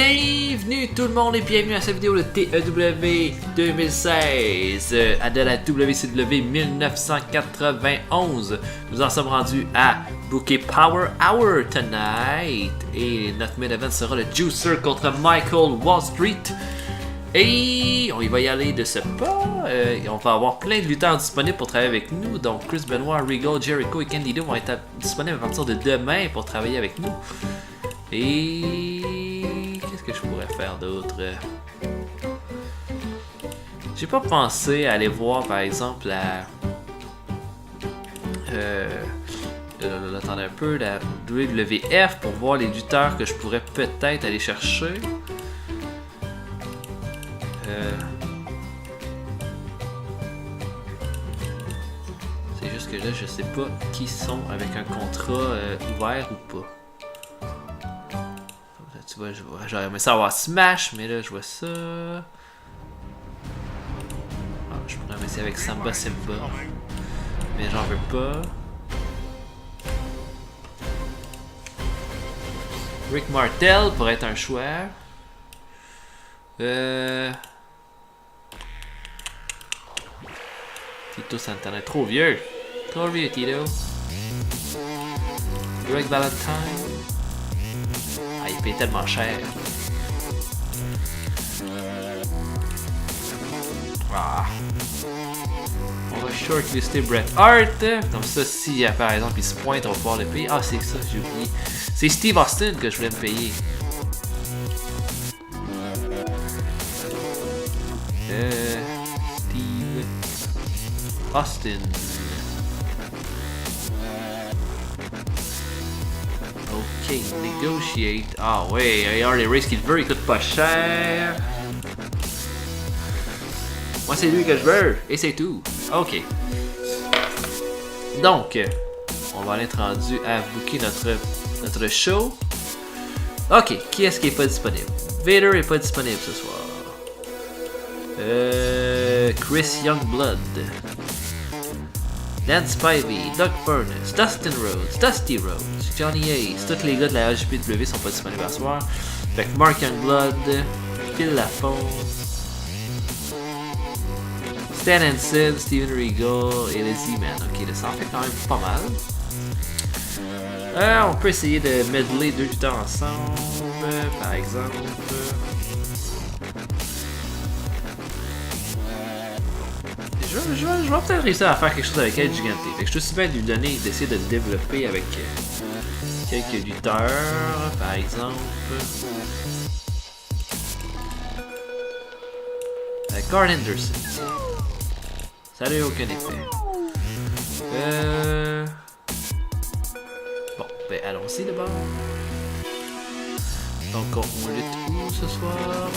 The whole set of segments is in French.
Bienvenue tout le monde et bienvenue à cette vidéo de TEW 2016 de la WCW 1991. Nous en sommes rendus à Booker Power Hour tonight et notre main event sera le Juicer contre Michael Wall Street. Et on y va y aller de ce pas. On va avoir plein de lutteurs disponibles pour travailler avec nous. Donc Chris Benoit, Regal, Jericho et Candido vont être disponibles à partir de demain pour travailler avec nous. Et qu'est-ce que je pourrais faire d'autre? J'ai pas pensé à aller voir par exemple la attendez un peu, la WWF pour voir les lutteurs que je pourrais peut-être aller chercher. C'est juste que là je sais pas qui sont avec un contrat ouvert ou pas. Tu vois, j'aurais aimé ça avoir Smash, mais là je vois ça. Je pourrais essayer avec Samba Simba, mais j'en veux pas. Rick Martel pourrait être un choix. Tito Santana, trop vieux. Trop vieux, Tito. Greg Valentine. Ah, il paye tellement cher. Ah. On va shortlister Bret Hart. Comme ça, si par exemple il se pointe, on va pouvoir le payer. Ah, c'est ça, j'ai oublié. C'est Steve Austin que je voulais me payer. Steve Austin. Ok, negotiate. Ah ouais, Harley Race qu'il veut, il coûte pas cher. Moi c'est lui que je veux, et c'est tout. Ok. Donc, on va être rendu à booker notre show. Ok, qui est-ce qui est pas disponible? Vader est pas disponible ce soir. Chris Youngblood. Dan Spivey, Doug Furnace, Dustin Rhodes, Dusty Rhodes, Johnny Ace, tous les gars de la LGBTW sont pas disponibles à soir. Fait que Mark Youngblood, Phil Lafont, Stan Hansen, Steven Regal et les Z-Man. Ok, ça en fait quand même pas mal. On peut essayer de medley deux lutteurs ensemble, par exemple. Je vais peut-être réussir à faire quelque chose avec El Gigante. Fait que je suis aussi bien de lui donner, d'essayer de le développer avec quelques lutteurs, par exemple. Carl Anderson. Ça n'a eu aucun effet. Bon, ben allons-y d'abord. Donc on lutte où ce soir?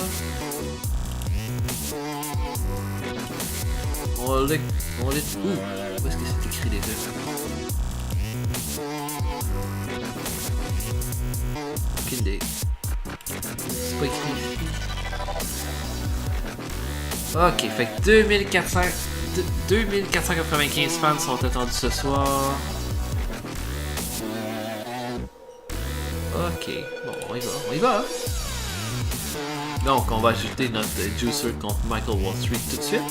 On lutte où? Où est-ce que c'est écrit déjà? Aucune idée. C'est pas écrit ici. Ok, fait que 2495 fans sont attendus ce soir. Ok, bon, on y va. Donc, on va ajouter notre Juicer contre Michael Wall Street tout de suite.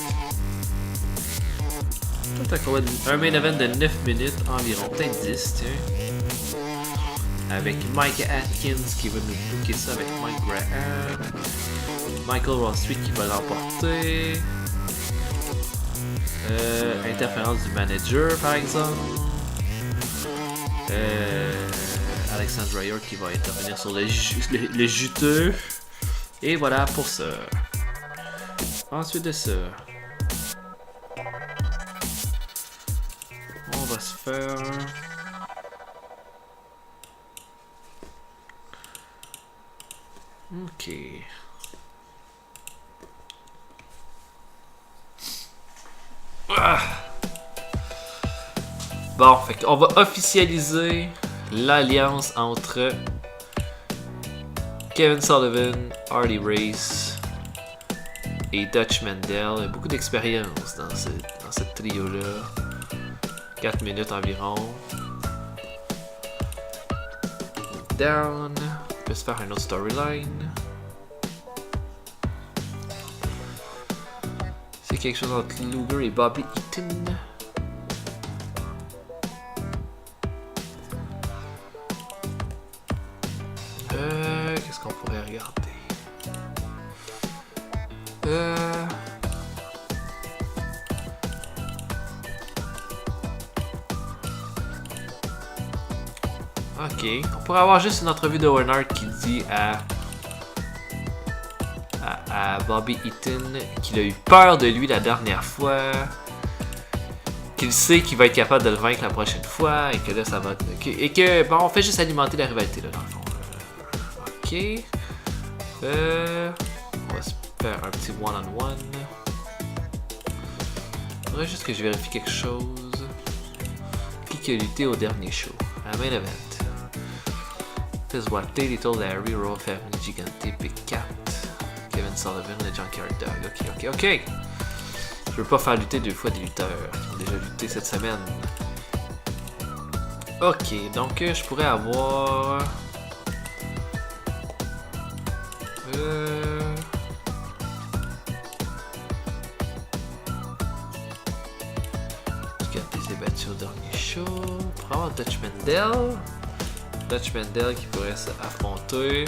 Un main event de 9 minutes environ, peut-être 10, tiens. Avec Mike Atkins qui va nous booker ça avec Mike Graham. Michael Wall Street qui va l'emporter. Interférence du manager par exemple. Alexandra York qui va intervenir sur le juteux. Et voilà pour ça. Ensuite de ça, on va se faire... Ok. Bon, fait qu'on va officialiser l'alliance entre Kevin Sullivan, Harley Race et Dutch Mandel. Il y a beaucoup d'expérience dans ce trio-là. 4 minutes environ. Down. On peut se faire un autre storyline. quelque chose entre Luger et Bobby Eaton. Qu'est-ce qu'on pourrait regarder? Ok, on pourrait avoir juste une entrevue de Owen Hart qui dit à Bobby Eaton qu'il a eu peur de lui la dernière fois, qu'il sait qu'il va être capable de le vaincre la prochaine fois et que là ça va. Et que bon, on fait juste alimenter la rivalité là dans le fond. Ok. On va se faire un petit one-on-one. Faudrait juste que je vérifie quelque chose. Qui a lutté au dernier show? À main event. Tezwate, Little Larry, Raw Family, Gigante, Big Cat, Kevin Sullivan, le Junkyard Dog. Ok. Je veux pas faire lutter deux fois des lutteurs qui ont déjà lutté cette semaine. Ok, donc je pourrais avoir... Gigante s'est battu au dernier show. Pour avoir Dutch Mendel. Dutch Mendel qui pourrait s'affronter.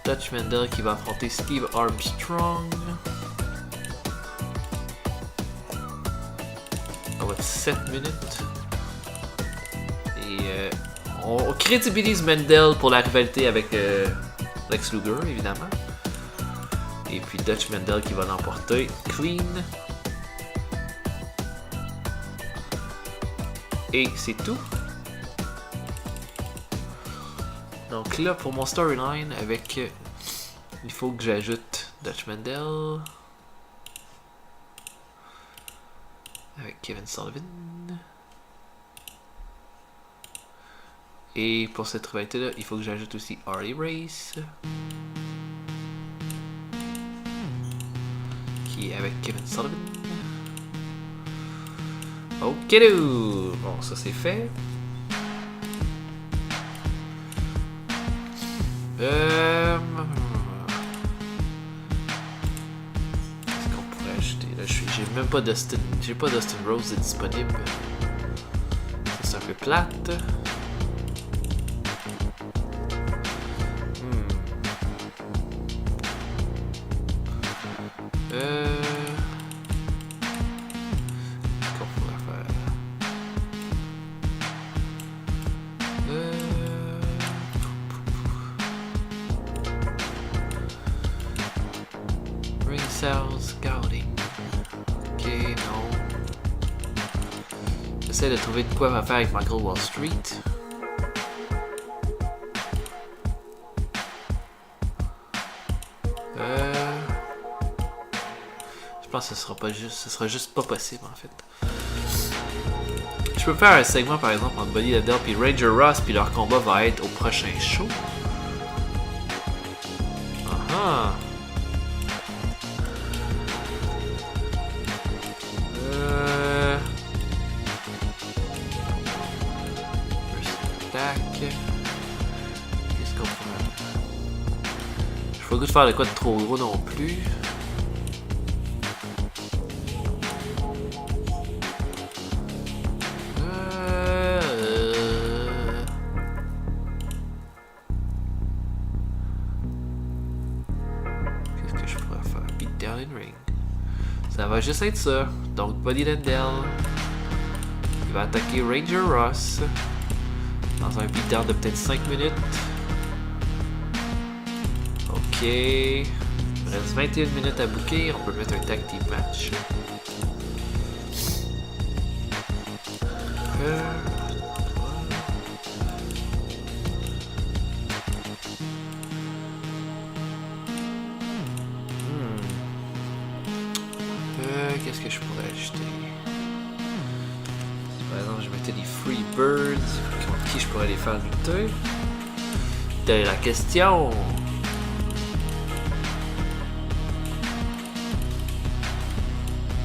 Dutch Mendel qui va affronter Steve Armstrong. On va être 7 minutes. Et on crédibilise Mendel pour la rivalité avec Lex Luger, évidemment. Et puis Dutch Mendel qui va l'emporter. Clean. Et c'est tout. Donc là, pour mon storyline, avec... il faut que j'ajoute Dutch Mendel. Avec Kevin Sullivan. Et pour cette rivalité-là, il faut que j'ajoute aussi Harley Race. Qui est avec Kevin Sullivan. Ok, bon, ça c'est fait. Qu'est-ce qu'on pourrait ajouter là? J'ai même pas Dustin. J'ai pas Dustin Rose disponible. C'est un peu plate. Scouting. Ok, non. J'essaie de trouver de quoi faire avec Michael Wall Street. Je pense que ce sera juste pas possible en fait. Je peux faire un segment par exemple entre Buddy Landel et Ranger Ross, puis leur combat va être au prochain show. Qu'est-ce qu'on pourrait faire? Je n'ai pas le goût de faire de quoi de trop gros non plus. Qu'est-ce que je pourrais faire? Beat down in ring. Ça va juste être ça. Donc Buddy Landel. Il va attaquer Ranger Ross. Dans un beatdown de peut-être 5 minutes. Ok. Il reste 21 minutes à booker. On peut mettre un tag team match. Qu'est-ce que je pourrais ajouter? Par exemple, je mettais des Freebirds. Contre qui je pourrais les faire lutter? C'était la question.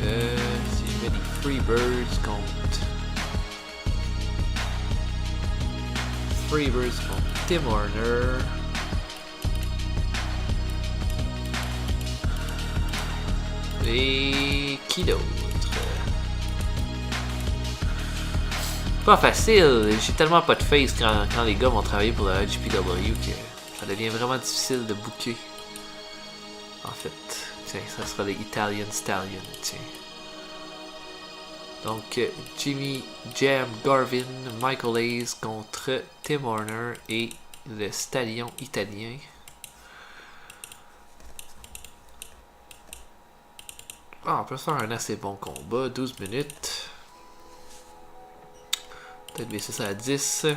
Si je mets des Freebirds contre Tim Horner. Et qui d'autre? Pas facile. J'ai tellement pas de face quand les gars vont travailler pour la HPW que ça devient vraiment difficile de booker. En fait, tiens, ça sera les Italian Stallion, tiens. Donc, Jimmy Jam Garvin, Michael Hayes contre Tim Horner et le Stallion italien. Ah, on peut faire un assez bon combat, 12 minutes. Peut-être baisser ça à 10.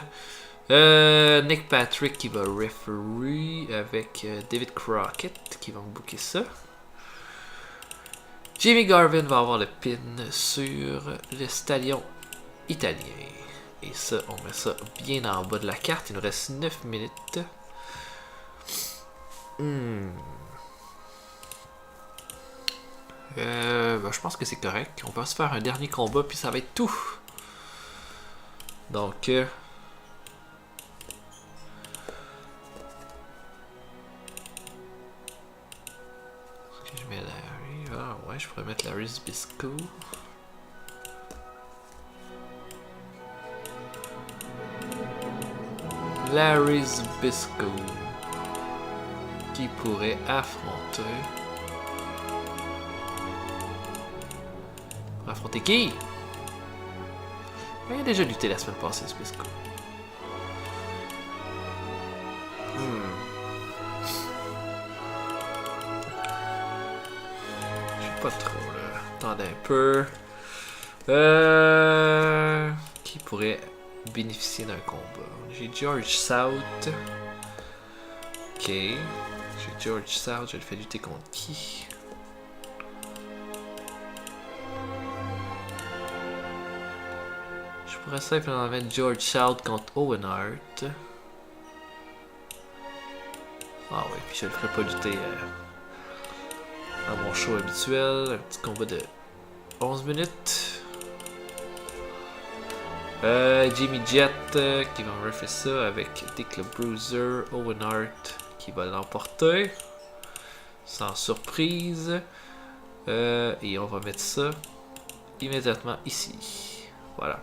Nick Patrick qui va referee avec David Crockett qui va me booker ça. Jimmy Garvin va avoir le pin sur le Stallion italien. Et ça, on met ça bien en bas de la carte. Il nous reste 9 minutes. Je pense que c'est correct. On va se faire un dernier combat, puis ça va être tout. Donc... est-ce que je mets Larry? Ah ouais, je pourrais mettre Larry Zbyszko. Larry Zbyszko. Qui pourrait affronter... Affronter qui? Il a déjà lutté la semaine passée, Zbyszko. Je sais pas trop là. Attendez un peu. Qui pourrait bénéficier d'un combat? J'ai George South. Ok. J'ai George South. Je le fais lutter contre qui? Je pourrais simplement mettre George South contre Owen Hart. Ah ouais, puis je le ferai pas lutter à mon show habituel. Un petit combat de 11 minutes. Jimmy Jet qui va refaire ça avec Dick le Bruiser, Owen Hart qui va l'emporter. Sans surprise. Et on va mettre ça immédiatement ici. Voilà.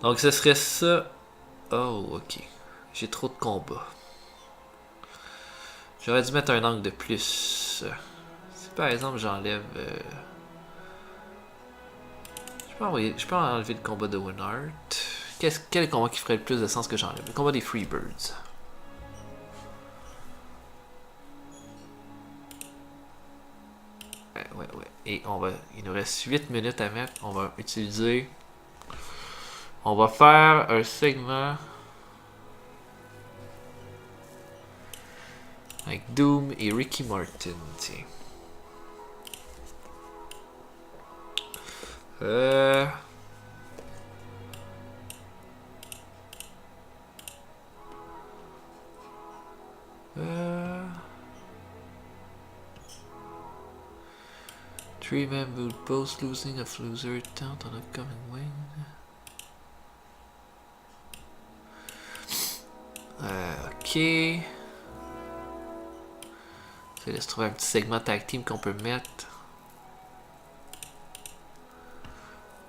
Donc ce serait ça. Oh ok. J'ai trop de combats. J'aurais dû mettre un angle de plus. Si par exemple j'enlève... Je peux enlever le combat de Owen Hart. Quel combat qui ferait le plus de sens que j'enlève? Le combat des Freebirds. Ouais. Et il nous reste 8 minutes à mettre. On va utiliser... On va faire un segment... avec Doom et Ricky Martin, tiens. Three-man boot, both losing a loser count on upcoming win. Ok. Je laisse trouver un petit segment tag team qu'on peut mettre.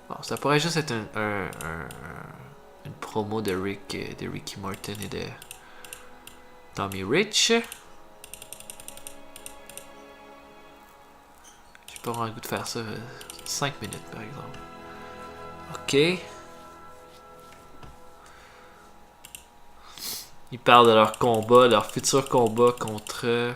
Bon, ça pourrait juste être une promo de Ricky Martin et de Tommy Rich. J'ai pas vraiment le goût de faire ça 5 minutes par exemple. Ok. Ils parlent de leur combat, leur futur combat contre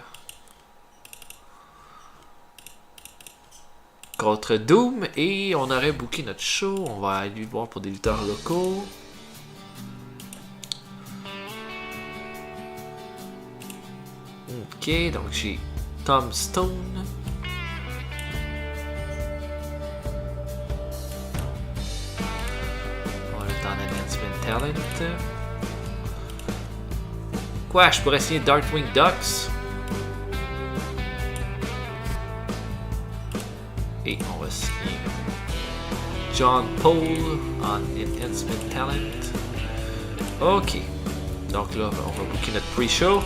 Doom, et on aurait booké notre show. On va aller voir pour des lutteurs locaux. Ok, donc j'ai Tom Stone. On va être en Enhancement Talent. Quoi, je pourrais essayer Darkwing Ducks. Et on va signer John Paul en Enhancement Talent. Ok. Donc là, on va booker notre pre-show.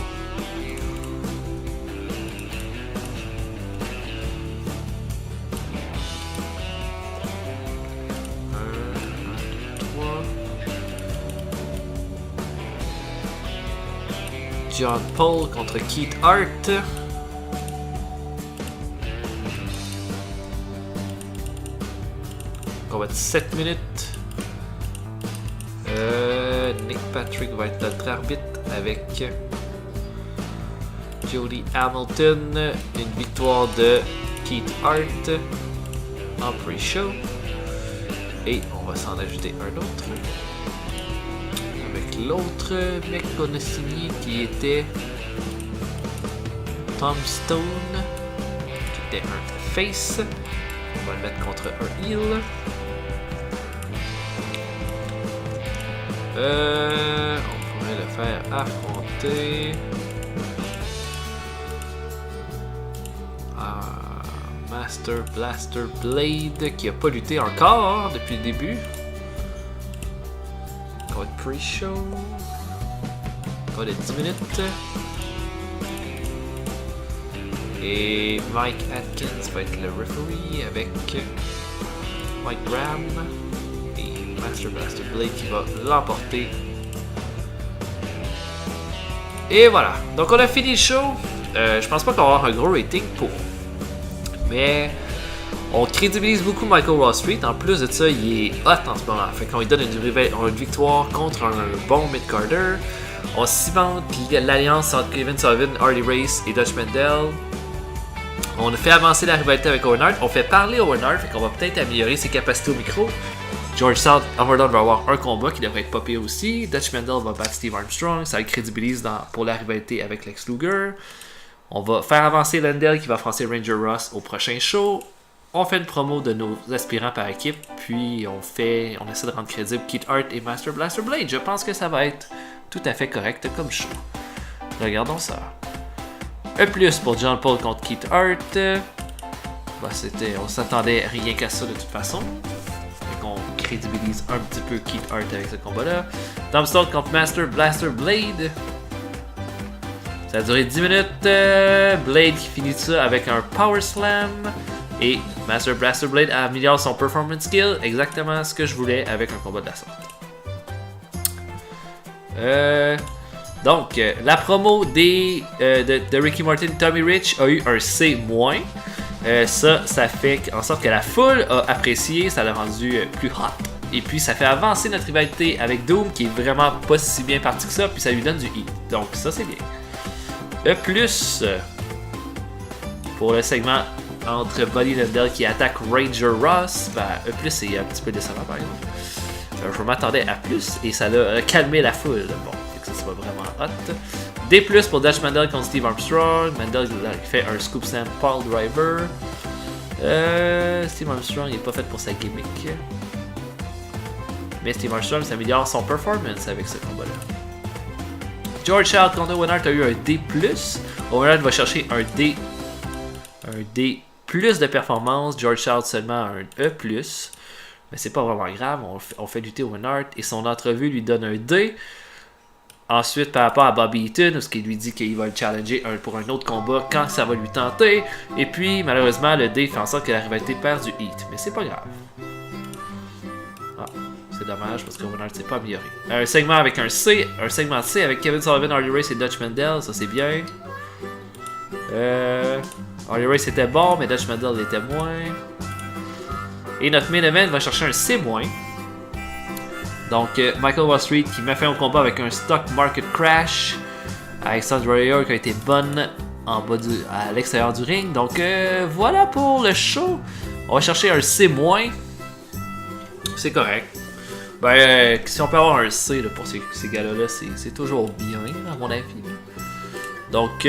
John Paul contre Keith Hart. Combat de 7 minutes. Nick Patrick va être notre arbitre avec Jody Hamilton. Une victoire de Keith Hart en pre-show. Et on va s'en ajouter un autre. Avec l'autre mec qu'on a signé qui était Tom Stone, qui était un face. On va le mettre contre un heel. On pourrait le faire affronter Master Blaster Blade qui a pas lutté encore depuis le début. On va être pre-show. On va être 10 minutes. Et Mike Atkins va être le referee avec Mike Graham et Master Blaster Blade qui va l'emporter. Et voilà, donc on a fini le show. Je pense pas qu'on va avoir un gros rating pour. Mais on crédibilise beaucoup Michael Wall Street. En plus de ça, il est hot en ce moment. Fait qu'on lui donne une victoire contre un bon mid-carder. On cimente l'alliance entre Kevin Sullivan, Harley Race et Dutch Mendel. On a fait avancer la rivalité avec Owen Hart. On fait parler Owen Hart. Fait qu'on va peut-être améliorer ses capacités au micro. George South Overlord va avoir un combat qui devrait être pas pire aussi. Dutch Mendel va battre Steve Armstrong. Ça le crédibilise pour la rivalité avec Lex Luger. On va faire avancer Lendl qui va affronter Ranger Ross au prochain show. On fait une promo de nos aspirants par équipe. Puis on essaie de rendre crédible Keith Hart et Master Blaster Blade. Je pense que ça va être tout à fait correct comme show. Regardons ça. Un plus pour John Paul contre Keith Hart. Bah, on s'attendait à rien qu'à ça de toute façon. On crédibilise un petit peu Keith Hart avec ce combat-là. Tom Stone contre Master Blaster Blade. Ça a duré 10 minutes. Blade qui finit ça avec un Power Slam. Et Master Blaster Blade améliore son Performance Skill. Exactement ce que je voulais avec un combat de la sorte. Donc, la promo de Ricky Martin Tommy Rich a eu un C-. Ça fait en sorte que la foule a apprécié, ça l'a rendu plus hot. Et puis ça fait avancer notre rivalité avec Doom qui est vraiment pas si bien parti que ça, puis ça lui donne du heat. Donc ça c'est bien. Plus pour le segment entre Buddy Lendl qui attaque Ranger Ross, c'est un petit peu décevant par exemple. Je m'attendais à plus et ça a calmé la foule. Bon, ça va vraiment hot. D+, pour Dutch Mendel contre Steve Armstrong. Mendel fait un scoop slam Paul Driver. Steve Armstrong n'est pas fait pour sa gimmick. Mais Steve Armstrong s'améliore son performance avec ce combat-là. George South contre Owen Hart a eu un D+. Owen Hart va chercher un D plus de performance. George South seulement un E+. Mais c'est pas vraiment grave. On fait lutter Owen Hart et son entrevue lui donne un D. Ensuite, par rapport à Bobby Eaton, où il lui dit qu'il va le challenger pour un autre combat quand ça va lui tenter. Et puis, malheureusement, le D fait en sorte que la rivalité perd du heat. Mais c'est pas grave. Ah, c'est dommage parce que Owen Hart s'est pas amélioré. Un segment avec un C. Un segment C avec Kevin Sullivan, Harley Race et Dutch Mendel. Ça, c'est bien. Harley Race était bon, mais Dutch Mendel l'était moins. Et notre main event va chercher un C-. Donc, Michael Wall Street qui m'a fait un combat avec un stock market crash avec Sandra Warrior qui a été bonne à l'extérieur du ring. Donc, voilà pour le show. On va chercher un C-. C'est correct. Si on peut avoir un C là, pour ces gars-là, c'est toujours bien, à mon avis. Donc,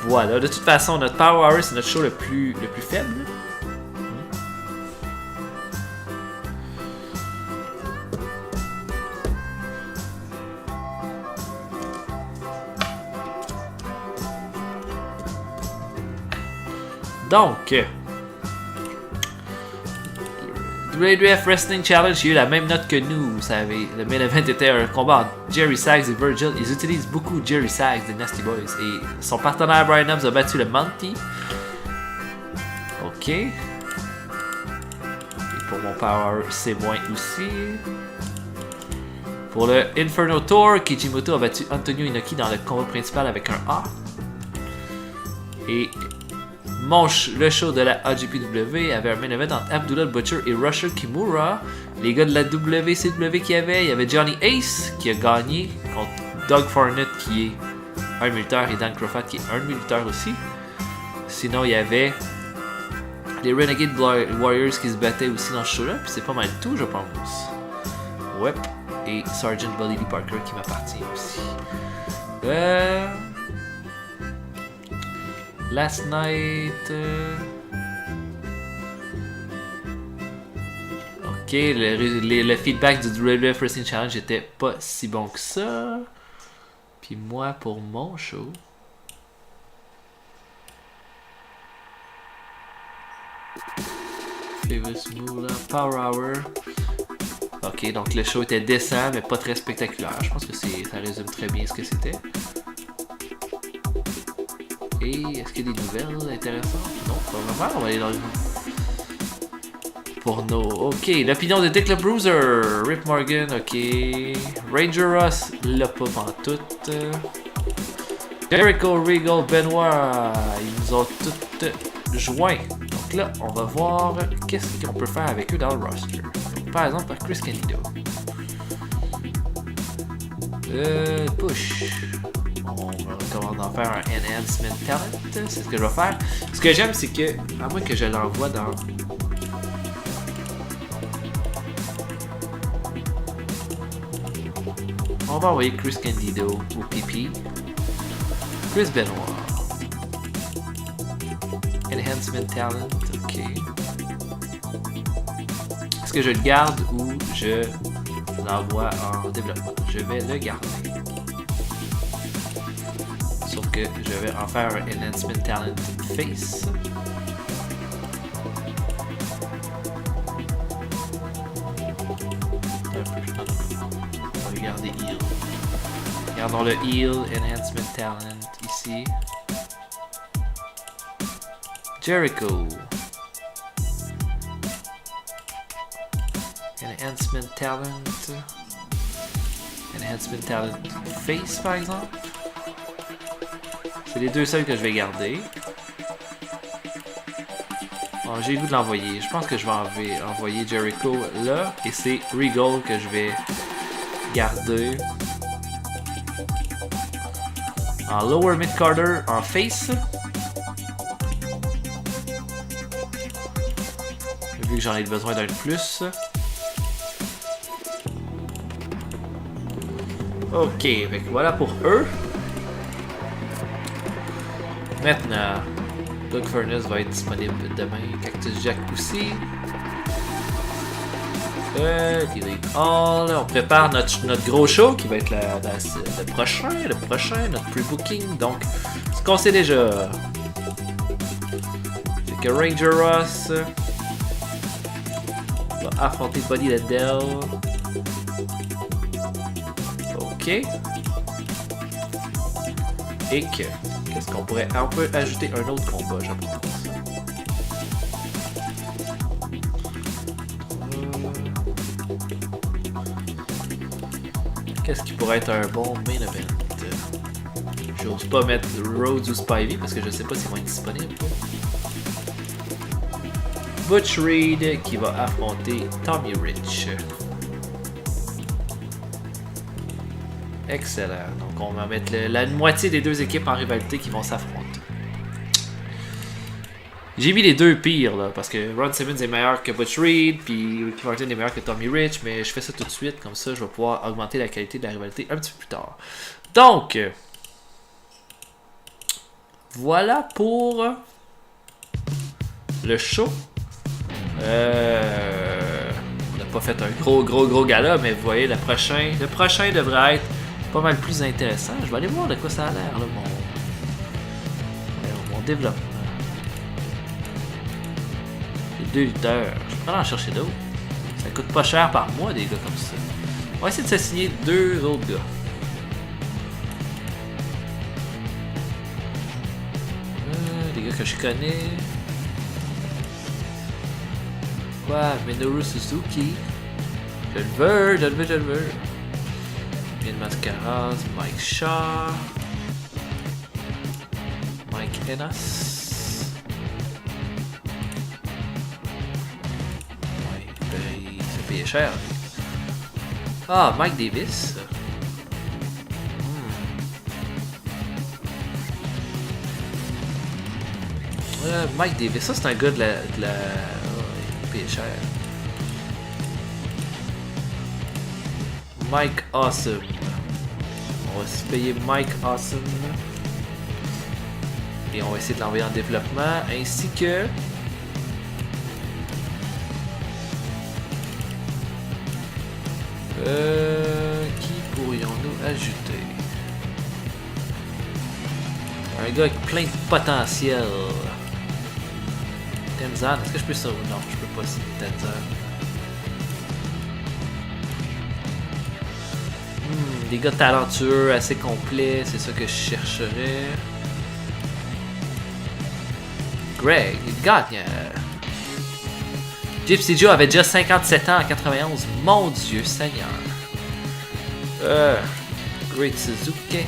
voilà. De toute façon, notre Power Hour, c'est notre show le plus faible. Donc, WWF Wrestling Challenge, il y a eu la même note que nous, vous savez. Le main event était un combat entre Jerry Sags et Virgil. Ils utilisent beaucoup Jerry Sags des Nasty Boys. Et son partenaire Brian Knobbs a battu le Monty. Ok. Et pour mon Power, c'est moins aussi. Pour le Inferno Tour, Kijimoto a battu Antonio Inoki dans le combat principal avec un A. Et le show de la AJPW avait un main event entre Abdullah Butcher et Rusher Kimura. Les gars de la WCW il y avait Johnny Ace qui a gagné contre Doug Farnett qui est un militaire et Dan Crawford qui est un militaire aussi. Sinon il y avait les Renegade Warriors qui se battaient aussi dans ce show là, puis c'est pas mal tout je pense. Ouais. Et Sergeant Bully Lee Parker qui m'appartient aussi. Last night. Ok, le feedback du WWF Wrestling Challenge était pas si bon que ça. Puis moi, pour mon show. Famous Moolah Power Hour. Ok, donc le show était décent, mais pas très spectaculaire. Je pense que ça résume très bien ce que c'était. Et est-ce qu'il y a des nouvelles intéressantes? Non, pas vraiment. On va aller dans le... Pour nos... Ok, l'opinion de Dick le Bruiser. Rip Morgan, ok. Ranger Ross, l'a pas pantoute. Jericho, Regal, Benoit, ils nous ont toutes joints. Donc là, on va voir qu'est-ce qu'on peut faire avec eux dans le roster. Donc, par exemple, Chris Candido. Push. On va recommander d'en faire un Enhancement Talent. C'est ce que je vais faire. Ce que j'aime, c'est que, à moins que je l'envoie dans... On va envoyer Chris Candido au PP. Chris Benoit. Enhancement Talent, ok. Est-ce que je le garde ou je l'envoie en développement? Je vais le garder. Sauf que je vais en faire un Enhancement Talent Face. On va regarder Heal. Regardons le Heal Enhancement Talent ici. Jericho. Enhancement Talent. Enhancement Talent Face par exemple. C'est les deux seuls que je vais garder. Bon, j'ai le goût de l'envoyer. Je pense que je vais envoyer Jericho là. Et c'est Regal que je vais garder. En Lower Mid Carter en Face. Vu que j'en ai besoin d'un de plus. Ok, donc voilà pour eux. Maintenant, Doug Furnace va être disponible demain. Cactus Jack aussi. On prépare notre gros show qui va être le prochain, notre pre-booking. Donc, ce qu'on sait déjà, c'est que Ranger Ross va affronter Buddy Landel. Ok. Et que, qu'est-ce qu'on pourrait... on peut ajouter un autre combat, je pense. Qu'est-ce qui pourrait être un bon main event? J'ose pas mettre Rhodes ou Spivey parce que je sais pas s'ils vont être disponibles. Butch Reed qui va affronter Tommy Rich. Excellent. Donc on va mettre la moitié des deux équipes en rivalité qui vont s'affronter. J'ai mis les deux pires là, parce que Ron Simmons est meilleur que Butch Reed, puis Ricky Martin est meilleur que Tommy Rich, mais je fais ça tout de suite, comme ça je vais pouvoir augmenter la qualité de la rivalité un petit peu plus tard. Donc, voilà pour le show. On n'a pas fait un gros gala, mais vous voyez, le prochain devrait être pas mal plus intéressant. Je vais aller voir de quoi ça a l'air, là, mon développement. Les 2 lutteurs. Je vais en chercher d'autres. Ça coûte pas cher par mois, des gars comme ça. On va essayer de s'assigner 2 autres gars. Des gars que je connais. Quoi? Minoru Suzuki. Je le veux. Ian Mascaras, Mike Shaw, Mike Enos. Ouais, ben, il s'est payé cher. Ah, Mike Davis. Mike Davis, ça c'est un gars de la... Oh, il est payé cher. Mike Awesome. On va se payer Mike Awesome. Et on va essayer de l'envoyer en développement. Ainsi que... Qui pourrions-nous ajouter? Un gars avec plein de potentiel. Tenzan, est-ce que je peux ça? Non, je peux pas signer Tenzan. Des gars talentueux, assez complets, c'est ça que je chercherais. Greg, il gagne. Gypsy Joe avait déjà 57 ans en 91. Mon Dieu Seigneur. Great Suzuki.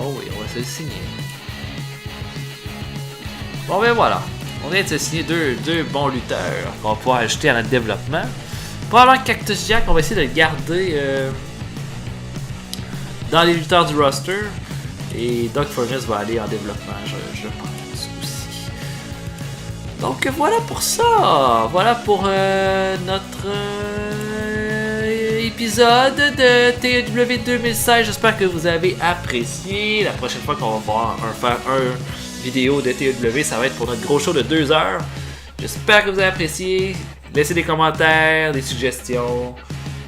Oh oui, on va se le signer. Bon ben voilà. On vient de se signer deux bons lutteurs qu'on va pouvoir ajouter à notre développement. Probablement Cactus Jack, on va essayer de le garder dans les lutteurs du roster. Et Doug Furnace va aller en développement, je pense aussi. Donc voilà pour ça. Voilà pour notre épisode de TW 2016. J'espère que vous avez apprécié. La prochaine fois qu'on va faire un vidéo de TW, ça va être pour notre gros show de 2 heures. J'espère que vous avez apprécié. Laissez des commentaires, des suggestions,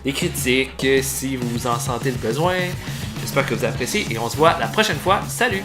des critiques si vous en sentez le besoin. J'espère que vous appréciez et on se voit la prochaine fois. Salut!